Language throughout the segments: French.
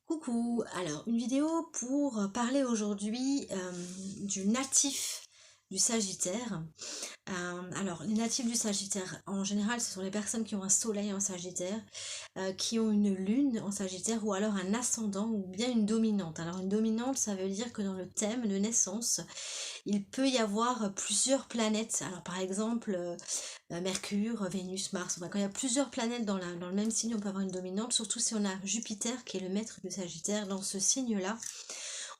Coucou, alors une vidéo pour parler aujourd'hui du natif du Sagittaire. Alors les natifs du Sagittaire, en général ce sont les personnes qui ont un soleil en Sagittaire, qui ont une lune en Sagittaire ou alors un ascendant ou bien une dominante. Alors une dominante, ça veut dire que dans le thème de naissance, il peut y avoir plusieurs planètes. Alors par exemple Mercure, Vénus, Mars. Enfin, quand il y a plusieurs planètes dans le même signe, on peut avoir une dominante, surtout si on a Jupiter qui est le maître du Sagittaire dans ce signe-là.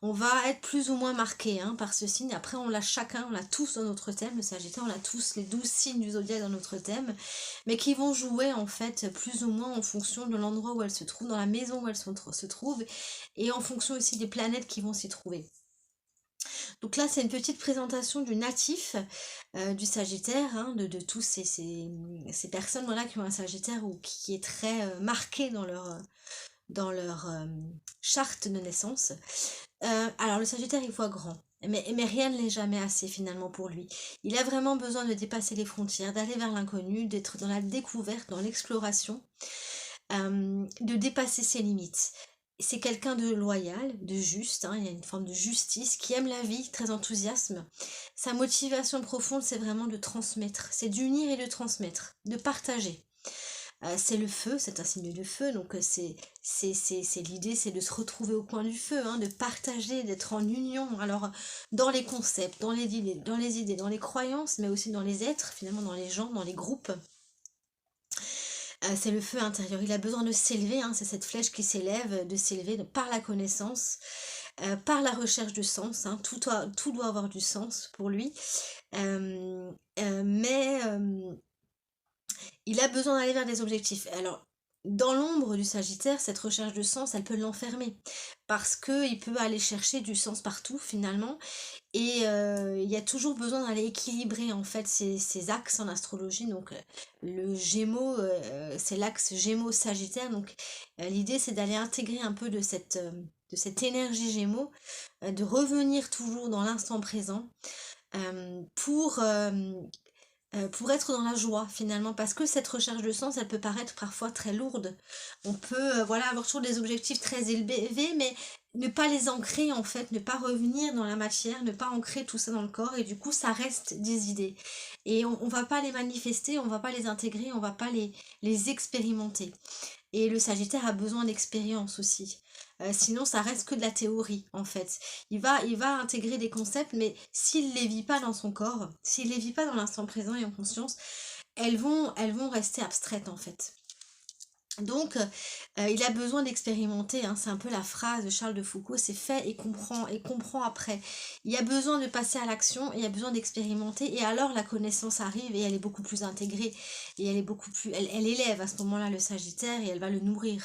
On va être plus ou moins marqué par ce signe. Après, on l'a chacun, on l'a tous dans notre thème. Le Sagittaire, on a tous les 12 signes du zodiaque dans notre thème, mais qui vont jouer en fait plus ou moins en fonction de l'endroit où elles se trouvent, dans la maison où elles se trouvent, et en fonction aussi des planètes qui vont s'y trouver. Donc là, c'est une petite présentation du natif du Sagittaire, de tous ces personnes voilà, qui ont un Sagittaire ou qui est très marqué dans leur charte de naissance. Alors le Sagittaire, il voit grand. Mais rien ne l'est jamais assez finalement pour lui. Il a vraiment besoin de dépasser les frontières, d'aller vers l'inconnu, d'être dans la découverte, dans l'exploration, de dépasser ses limites. C'est quelqu'un de loyal, de juste, il y a une forme de justice, qui aime la vie, très enthousiasme. Sa motivation profonde, c'est vraiment de transmettre, c'est d'unir et de transmettre, de partager. C'est le feu, c'est un signe de feu, donc c'est l'idée, c'est de se retrouver au coin du feu, de partager, d'être en union, alors dans les concepts, dans les idées, dans les croyances, mais aussi dans les êtres, finalement dans les gens, dans les groupes. C'est le feu intérieur, il a besoin de s'élever, c'est cette flèche qui s'élève, de s'élever par la connaissance, par la recherche de sens, tout doit avoir du sens pour lui, mais il a besoin d'aller vers des objectifs. Alors, dans l'ombre du Sagittaire, cette recherche de sens, elle peut l'enfermer, parce qu'il peut aller chercher du sens partout finalement, et il y a toujours besoin d'aller équilibrer en fait ces axes en astrologie. Donc le Gémeaux, c'est l'axe Gémeaux-Sagittaire, donc l'idée c'est d'aller intégrer un peu de cette énergie Gémeaux, de revenir toujours dans l'instant présent, pour être dans la joie finalement, parce que cette recherche de sens, elle peut paraître parfois très lourde. On peut voilà, avoir toujours des objectifs très élevés, mais ne pas les ancrer en fait, ne pas revenir dans la matière, ne pas ancrer tout ça dans le corps, et du coup ça reste des idées. Et on va pas les manifester, on va pas les intégrer, on va pas les expérimenter. Et le Sagittaire a besoin d'expérience aussi. Sinon, ça reste que de la théorie, en fait. Il va intégrer des concepts, mais s'il ne les vit pas dans son corps, s'il ne les vit pas dans l'instant présent et en conscience, elles vont rester abstraites, en fait. Donc, il a besoin d'expérimenter, c'est un peu la phrase de Charles de Foucault, c'est fait et comprend après. Il y a besoin de passer à l'action, il y a besoin d'expérimenter, et alors la connaissance arrive et elle est beaucoup plus intégrée, et elle est beaucoup plus, elle élève à ce moment-là le Sagittaire et elle va le nourrir.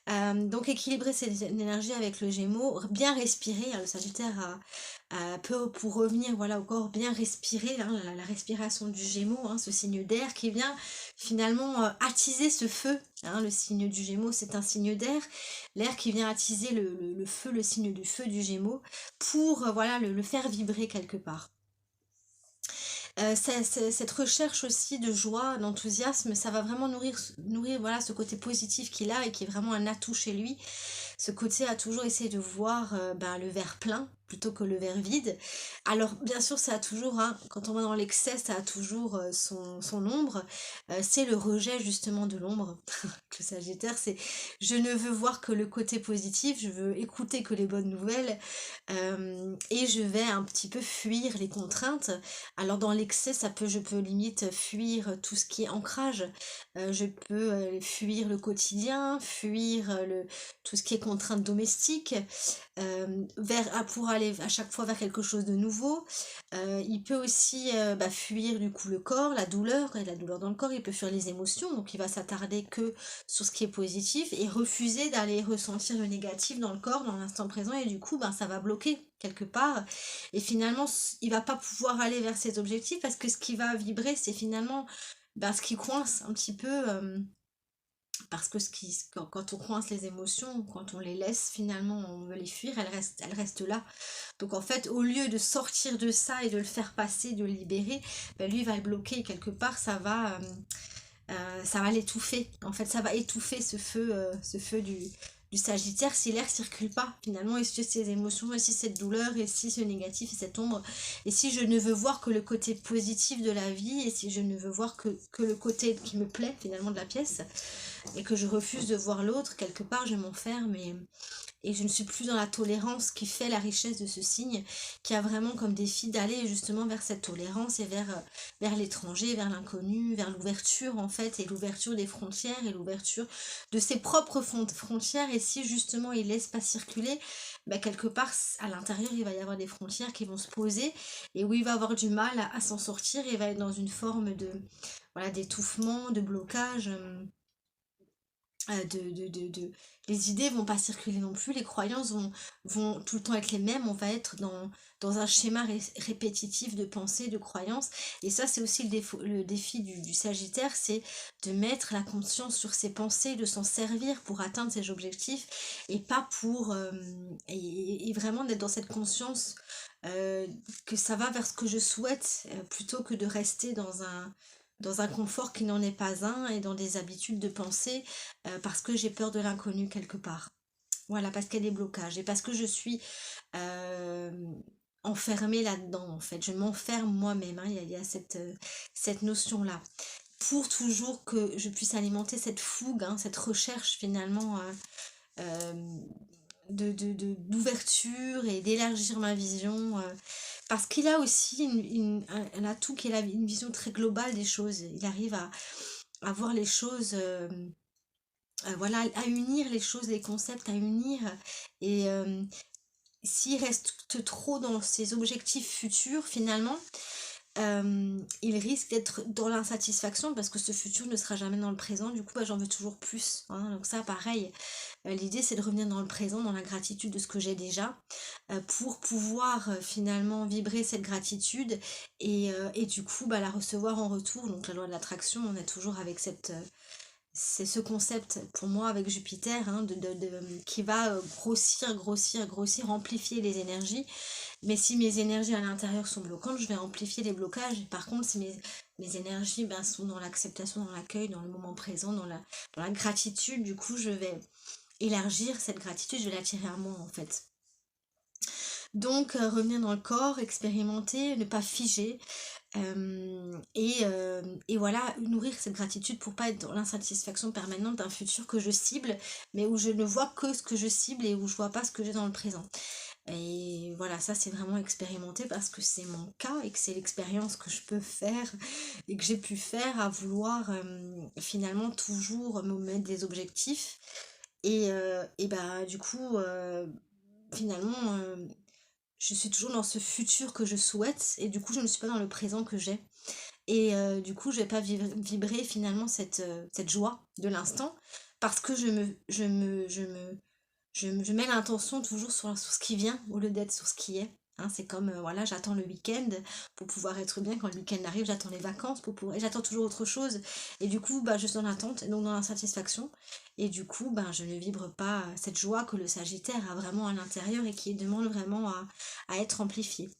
Donc équilibrer cette énergie avec le Gémeaux, bien respirer, le Sagittaire peut, pour revenir voilà, au corps, bien respirer, la respiration du Gémeaux, ce signe d'air qui vient finalement attiser ce feu. Le signe du Gémeaux, c'est un signe d'air, l'air qui vient attiser le feu, le signe du feu du Gémeaux, pour voilà, le faire vibrer quelque part. Cette recherche aussi de joie, d'enthousiasme, ça va vraiment nourrir voilà, ce côté positif qu'il a et qui est vraiment un atout chez lui. Ce côté à toujours essayer de voir le verre plein plutôt que le verre vide. Alors bien sûr ça a toujours, quand on va dans l'excès, ça a toujours son ombre. C'est le rejet justement de l'ombre. Le Sagittaire, c'est je ne veux voir que le côté positif, je veux écouter que les bonnes nouvelles, et je vais un petit peu fuir les contraintes. Alors dans l'excès, je peux limite fuir tout ce qui est ancrage, je peux fuir le quotidien, fuir tout ce qui est contrainte domestique, pour aller à chaque fois vers quelque chose de nouveau. Il peut aussi fuir du coup le corps, la douleur, et la douleur dans le corps, il peut fuir les émotions, donc il va s'attarder que sur ce qui est positif et refuser d'aller ressentir le négatif dans le corps, dans l'instant présent, et du coup ça va bloquer quelque part, et finalement il va pas pouvoir aller vers ses objectifs, parce que ce qui va vibrer, c'est finalement ce qui coince un petit peu, parce que quand on coince les émotions, quand on les laisse, finalement on veut les fuir, elles restent là. Donc en fait, au lieu de sortir de ça et de le faire passer, de le libérer, lui il va le bloquer, et quelque part ça va l'étouffer. En fait, ça va étouffer ce feu du Sagittaire si l'air circule pas finalement, et si ces émotions, et si cette douleur, et si ce négatif, et cette ombre, et si je ne veux voir que le côté positif de la vie, et si je ne veux voir que le côté qui me plaît finalement de la pièce, et que je refuse de voir l'autre, quelque part je m'enferme, et je ne suis plus dans la tolérance qui fait la richesse de ce signe, qui a vraiment comme défi d'aller justement vers cette tolérance et vers l'étranger, vers l'inconnu, vers l'ouverture en fait, et l'ouverture des frontières, et l'ouverture de ses propres frontières. Et si justement il laisse pas circuler, bah, quelque part à l'intérieur il va y avoir des frontières qui vont se poser, et où il va avoir du mal à s'en sortir, et il va être dans une forme de, voilà, d'étouffement, de blocage. Les idées vont pas circuler non plus, les croyances vont tout le temps être les mêmes, on va être dans un schéma répétitif de pensée, de croyances, et ça c'est aussi le défi du Sagittaire, c'est de mettre la conscience sur ses pensées, de s'en servir pour atteindre ses objectifs, et pas pour... et vraiment d'être dans cette conscience que ça va vers ce que je souhaite, plutôt que de rester dans un confort qui n'en est pas un, et dans des habitudes de pensée, parce que j'ai peur de l'inconnu quelque part. Voilà, parce qu'il y a des blocages, et parce que je suis euh, enfermée là-dedans, en fait. Je m'enferme moi-même, hein. Il y a cette notion-là. Pour toujours que je puisse alimenter cette fougue, hein, cette recherche finalement euh, d'ouverture et d'élargir ma vision. Parce qu'il a aussi un atout qui est une vision très globale des choses. Il arrive à voir les choses, voilà, à unir les choses, les concepts, à unir. Et s'il reste trop dans ses objectifs futurs, finalement, il risque d'être dans l'insatisfaction, parce que ce futur ne sera jamais dans le présent. Du coup, bah, j'en veux toujours plus, hein. Donc ça, pareil, l'idée c'est de revenir dans le présent, dans la gratitude de ce que j'ai déjà, pour pouvoir finalement vibrer cette gratitude, et du coup bah, la recevoir en retour. Donc la loi de l'attraction, on est toujours avec c'est ce concept pour moi avec Jupiter, hein, qui va grossir, grossir, grossir, amplifier les énergies. Mais si mes énergies à l'intérieur sont bloquantes, je vais amplifier les blocages. Par contre, si mes énergies ben, sont dans l'acceptation, dans l'accueil, dans le moment présent, dans la gratitude, du coup, je vais élargir cette gratitude, je vais l'attirer à moi en fait. Donc, revenir dans le corps, expérimenter, ne pas figer, et voilà, nourrir cette gratitude pour pas être dans l'insatisfaction permanente d'un futur que je cible, mais où je ne vois que ce que je cible, et où je vois pas ce que j'ai dans le présent. Et voilà, ça c'est vraiment expérimenté, parce que c'est mon cas, et que c'est l'expérience que je peux faire et que j'ai pu faire, à vouloir finalement toujours me mettre des objectifs. Et bah du coup, finalement, je suis toujours dans ce futur que je souhaite, et du coup je ne suis pas dans le présent que j'ai. Et du coup je vais pas vibrer finalement cette joie de l'instant, parce que je mets l'intention toujours sur ce qui vient, au lieu d'être sur ce qui est. Hein, c'est comme, voilà, j'attends le week-end pour pouvoir être bien. Quand le week-end arrive, j'attends les vacances pour pouvoir... Et j'attends toujours autre chose. Et du coup, bah, je suis dans l'attente, et donc dans l'insatisfaction. Et du coup, bah, je ne vibre pas cette joie que le Sagittaire a vraiment à l'intérieur, et qui demande vraiment à être amplifiée.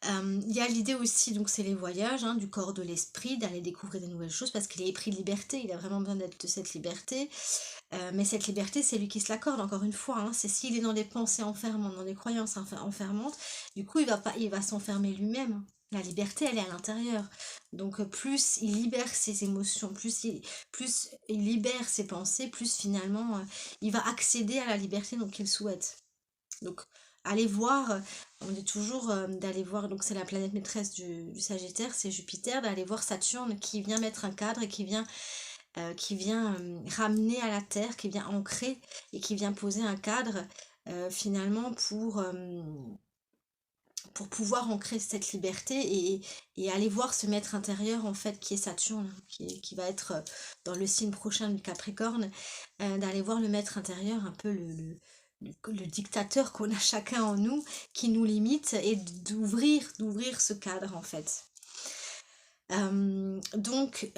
Il y a l'idée aussi, donc c'est les voyages, hein, du corps, de l'esprit, d'aller découvrir des nouvelles choses, parce qu'il est épris de liberté, il a vraiment besoin d'être de cette liberté. Mais cette liberté, c'est lui qui se l'accorde, encore une fois, hein. C'est s'il est dans des pensées enfermantes, dans des croyances enfermantes, du coup il va s'enfermer lui-même. La liberté, elle est à l'intérieur. Donc plus il libère ses émotions, plus il libère ses pensées, plus finalement il va accéder à la liberté donc qu'il souhaite. Donc allez voir, on dit toujours d'aller voir, donc c'est la planète maîtresse du Sagittaire, c'est Jupiter, d'aller voir Saturne, qui vient mettre un cadre, et qui vient ramener à la terre, qui vient ancrer, et qui vient poser un cadre finalement pour pouvoir ancrer cette liberté, et aller voir ce maître intérieur en fait qui est Saturne, qui va être dans le signe prochain du Capricorne, d'aller voir le maître intérieur, un peu le dictateur qu'on a chacun en nous, qui nous limite, et d'ouvrir ce cadre en fait. Donc,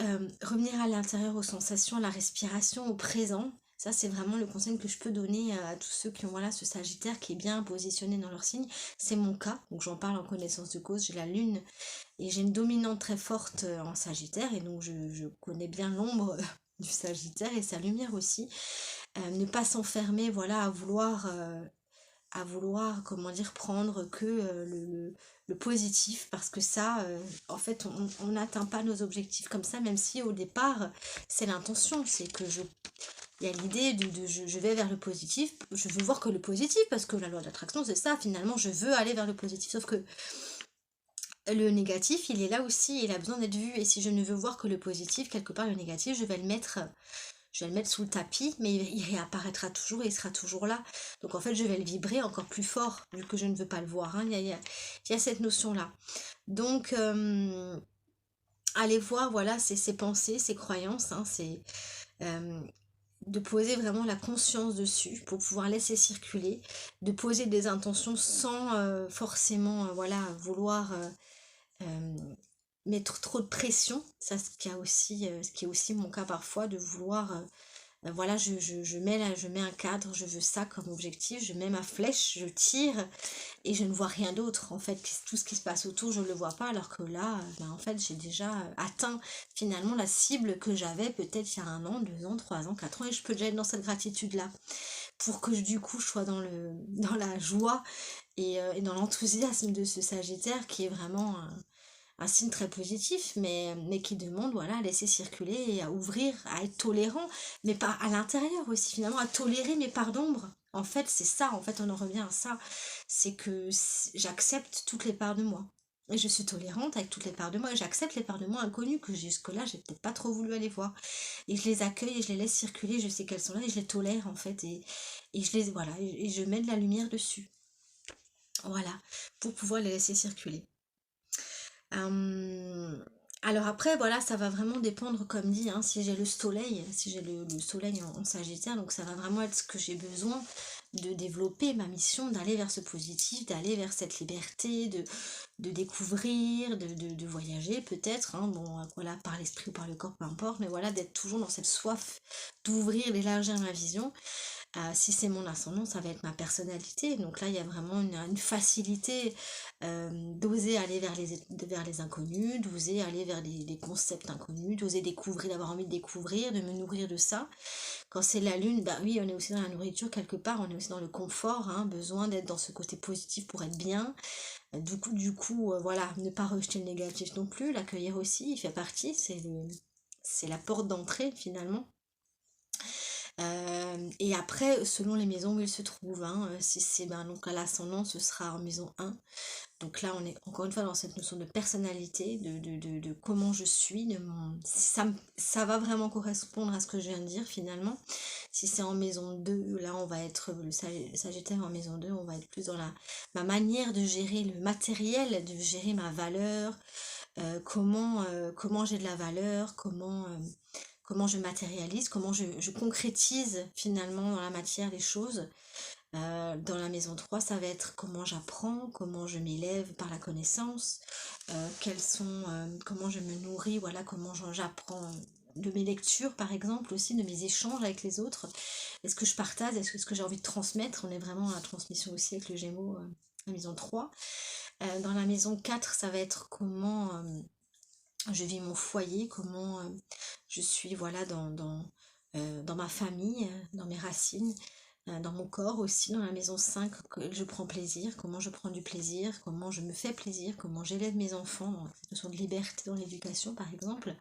revenir à l'intérieur, aux sensations, à la respiration, au présent, ça c'est vraiment le conseil que je peux donner à tous ceux qui ont, voilà, ce Sagittaire qui est bien positionné dans leur signe. C'est mon cas, donc j'en parle en connaissance de cause. J'ai la lune et j'ai une dominante très forte en Sagittaire, et donc je connais bien l'ombre du Sagittaire et sa lumière aussi. ne pas s'enfermer, voilà, à vouloir, comment dire, prendre que le positif, parce que ça, en fait, on n'atteint pas nos objectifs comme ça, même si au départ, c'est l'intention, c'est que il y a l'idée je vais vers le positif, je veux voir que le positif, parce que la loi d'attraction, c'est ça, finalement, je veux aller vers le positif, sauf que le négatif, il est là aussi, il a besoin d'être vu, et si je ne veux voir que le positif, quelque part, le négatif, je vais le mettre sous le tapis, mais il réapparaîtra toujours et il sera toujours là. Donc en fait, je vais le vibrer encore plus fort, vu que je ne veux pas le voir, hein. Il y a cette notion-là. Donc, allez voir, voilà, ces pensées, ces croyances, hein, euh, de poser vraiment la conscience dessus pour pouvoir laisser circuler, de poser des intentions sans forcément, voilà, vouloir euh, mettre trop de pression. Ça, ce qui est aussi mon cas parfois, de vouloir voilà, je mets un cadre, je veux ça comme objectif, je mets ma flèche, je tire et je ne vois rien d'autre. En fait, tout ce qui se passe autour, je ne le vois pas, alors que là, ben, en fait, j'ai déjà atteint finalement la cible que j'avais peut-être il y a 1 an, 2 ans, 3 ans, 4 ans, et je peux déjà être dans cette gratitude-là pour que du coup je sois dans la joie et dans l'enthousiasme de ce Sagittaire qui est vraiment un signe très positif, mais qui demande, voilà, à laisser circuler et à ouvrir, à être tolérant, mais pas à l'intérieur aussi, finalement, à tolérer mes parts d'ombre. En fait, c'est ça, en fait, on en revient à ça. C'est que j'accepte toutes les parts de moi. Et je suis tolérante avec toutes les parts de moi. Et j'accepte les parts de moi inconnues que jusque-là, j'ai peut-être pas trop voulu aller voir. Et je les accueille et je les laisse circuler. Je sais qu'elles sont là et je les tolère, en fait. Et je les, voilà, et je mets de la lumière dessus. Voilà, pour pouvoir les laisser circuler. Euh, alors après, voilà, ça va vraiment dépendre, comme dit, hein, si j'ai le soleil, si j'ai le soleil en Sagittaire, donc ça va vraiment être ce que j'ai besoin de développer, ma mission, d'aller vers ce positif, d'aller vers cette liberté, de découvrir, de voyager peut-être, hein, bon, voilà, par l'esprit ou par le corps, peu importe, mais voilà, d'être toujours dans cette soif d'ouvrir, d'élargir ma vision. Si c'est mon ascendant, ça va être ma personnalité. Donc là, il y a vraiment une facilité d'oser aller vers les inconnus, d'oser aller vers les concepts inconnus, d'oser découvrir, d'avoir envie de découvrir, de me nourrir de ça. Quand c'est la lune, bah oui, on est aussi dans la nourriture quelque part, on est aussi dans le confort, hein, besoin d'être dans ce côté positif pour être bien. Voilà, ne pas rejeter le négatif non plus, l'accueillir aussi, il fait partie, c'est la porte d'entrée finalement. Et après, selon les maisons où il se trouve, hein, si c'est ben, donc à l'ascendant, ce sera en maison 1. Donc là, on est encore une fois dans cette notion de personnalité, de comment je suis, ça va vraiment correspondre à ce que je viens de dire finalement. Si c'est en maison 2, là, on va être le Sagittaire en maison 2, on va être plus dans ma manière de gérer le matériel, de gérer ma valeur, comment j'ai de la valeur, comment je matérialise, comment je concrétise finalement dans la matière les choses. Dans la maison 3, ça va être comment j'apprends, comment je m'élève par la connaissance, comment je me nourris, voilà, comment j'apprends de mes lectures par exemple aussi, de mes échanges avec les autres. Est-ce que je partage, est-ce que j'ai envie de transmettre? On est vraiment à la transmission aussi avec le Gémeaux, la maison 3. Dans la maison 4, ça va être comment je vis mon foyer, comment je suis voilà dans ma famille, dans mes racines, dans mon corps aussi, dans la maison 5, que je prends plaisir, comment je prends du plaisir, comment je me fais plaisir, comment j'élève mes enfants, dans cette notion de liberté dans l'éducation par exemple.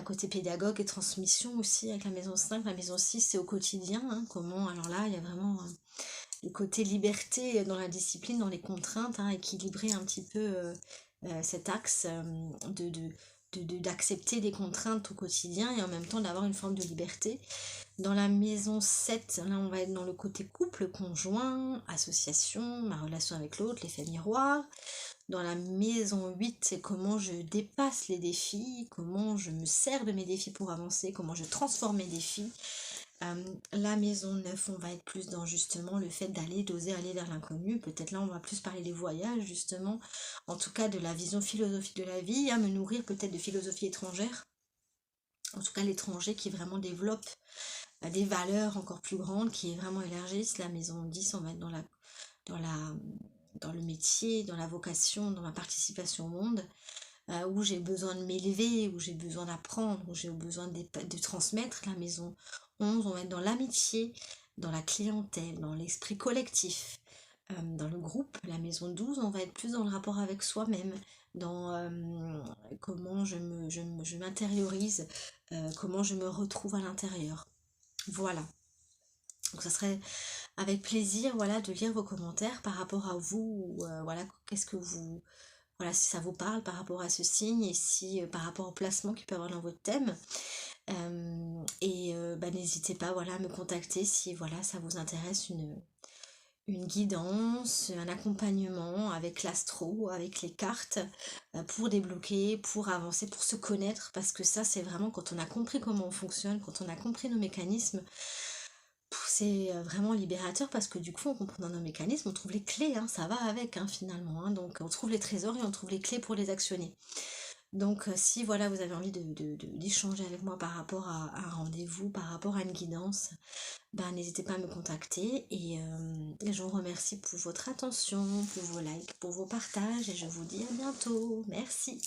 Côté pédagogue et transmission aussi avec la maison 5, la maison 6 c'est au quotidien, hein, comment, alors là il y a vraiment le côté liberté dans la discipline, dans les contraintes, hein, équilibrer un petit peu cet axe d'accepter des contraintes au quotidien et en même temps d'avoir une forme de liberté. Dans la maison 7, là on va être dans le côté couple, conjoint, association, ma relation avec l'autre, l'effet miroir. Dans la maison 8, c'est comment je dépasse les défis, comment je me sers de mes défis pour avancer, comment je transforme mes défis. La maison 9, on va être plus dans justement le fait d'oser aller vers l'inconnu. Peut-être là, on va plus parler des voyages, justement. En tout cas, de la vision philosophique de la vie, à me nourrir peut-être de philosophie étrangère. En tout cas, l'étranger qui vraiment développe des valeurs encore plus grandes, qui est vraiment élargissent. La maison 10, on va être dans le métier, dans la vocation, dans ma participation au monde. Où j'ai besoin de m'élever, où j'ai besoin d'apprendre, où j'ai besoin de transmettre. La maison 11, on va être dans l'amitié, dans la clientèle, dans l'esprit collectif. Dans le groupe, la maison 12, on va être plus dans le rapport avec soi-même, dans comment je m'intériorise, comment je me retrouve à l'intérieur. Voilà. Donc ça serait avec plaisir, voilà, de lire vos commentaires par rapport à vous, voilà, qu'est-ce que vous, voilà, si ça vous parle par rapport à ce signe et si par rapport au placement qu'il peut avoir dans votre thème. Bah, n'hésitez pas, voilà, à me contacter si voilà ça vous intéresse une guidance, un accompagnement avec l'astro, avec les cartes, pour débloquer, pour avancer, pour se connaître, parce que ça c'est vraiment quand on a compris comment on fonctionne, quand on a compris nos mécanismes, c'est vraiment libérateur parce que du coup en comprenant nos mécanismes on trouve les clés, hein, ça va avec hein, finalement, hein, donc on trouve les trésors et on trouve les clés pour les actionner. Donc si voilà vous avez envie d'échanger avec moi par rapport à un rendez-vous, par rapport à une guidance, ben, n'hésitez pas à me contacter et je vous remercie pour votre attention, pour vos likes, pour vos partages et je vous dis à bientôt. Merci.